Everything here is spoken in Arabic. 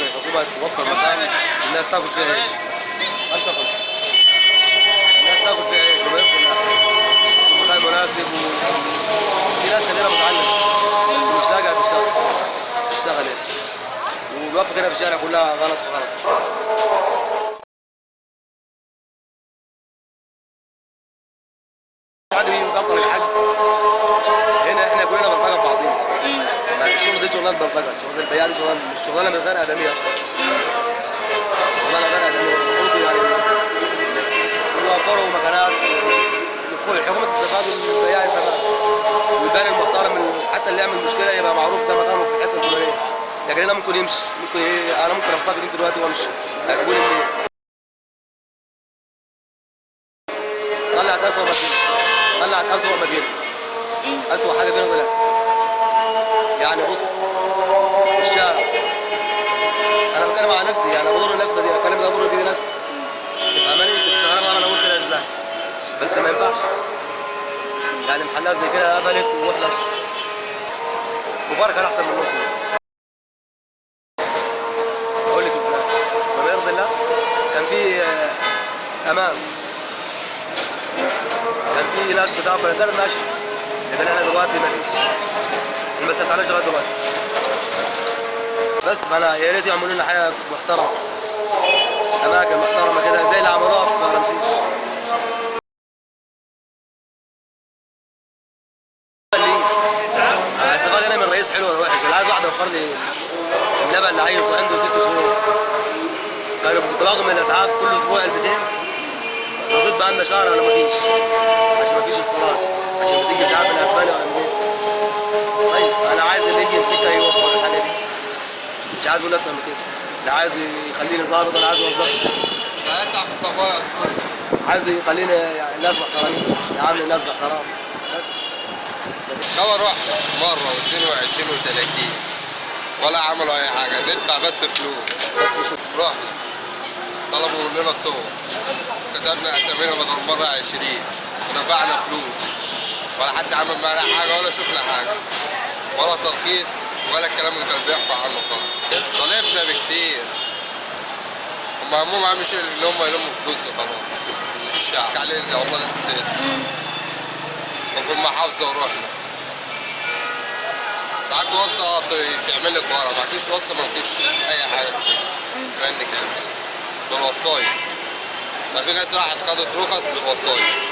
يعني الحكومه توفر مكان الناس تاكل فيها عيش. الناس تاكل فيها عيش مكان مناسب، وفي ناس كثيره متعلمه بس مش لاقيه تشتغل والوقفه كده في الشارع كلها غلط في غلط. حد بيبطل الحج هنا احنا كلنا بنطلع ببعضينا. الشغل دي شغلانه بلطجه، شغل البياع دي شغلانه مش شغلانه من غير ادميه اصلا. شغلانه غير ادميه المفروض يعني يوفروا مكانات، الحكومه تستفاد والبياع يستفاد، ويبان المحترم حتى اللي يعمل مشكله يبقى معروف ده مكانه في الحته الفلانيه. لكن هنا ممكن يمشي، انا ممكن اخطفك انت دلوقتي وامشي، هتقول منين؟ طلعت اسوء مدينه، طلعت اسوء مدينه، اسوء حاجه فينا طلعت. يعني بص في الشارع انا بتكلم على نفسي، انا بضر نفسي دي، الكلام ده بضر بيه نفسي. تفهمني؟ انت تستغرب انا قلت كده ازاي؟ بس ما ينفعش. يعني محلات زي كده قفلت واحنا مبارك احسن منكم. اقول لك ازاي؟ بما يرضي الله كان في امان، كان في ناس بتاكل كانت ماشي، لكن احنا دلوقتي ما فيش. المسألة تعالى لغايه دلوقتي. بس فانا يا ريت يعملوا لنا حاجه محترمه، اماكن محترمه كده زي اللي عملوها في رمسيس. استفاد انا من الرئيس حلو ولا وحش؟ اللي عايز واحد يوفر لي اللبن اللي عايزه عنده 6 شهور. كانوا بيطلعوا من الاسعاف كل اسبوع علبتين، لغايه بقى لنا شهر ولا مفيش، عشان مفيش استيراد، عشان بتيجي مش عارف من اسبانيا ولا منين. طيب انا عايز اللي يجي يمسكها يوفر الحاجه دي، مش عايز منه اكتر من كده. لا عايز يخليني ظابط ولا عايز اوظفني. لا يطلع في الصبايا، عايز يخليني يعني الناس محترمين، يعامل الناس باحترام بس. خبر واحدة مرة و22 و30 ولا عملوا أي حاجة، ندفع بس فلوس. بس مش رحنا طلبوا مننا صور، كتبنا أسامينا بدل مرة 20 ودفعنا فلوس، ولا حد عمل معنا حاجة ولا شفنا حاجة ولا ترخيص ولا الكلام اللي كان بيحكوا عنه خالص. طالبنا بكتير، هم همهم عامل شيء اللي هم يلموا فلوس وخلاص الشعب عليه العمال السياسي. وفي المحافظة ورحنا معاك وصة تعمل لك ورا، معكيش وصة مفيش أي حاجة عندك بالوصاية. ما في ناس راحت خدت رخص بالوصاية.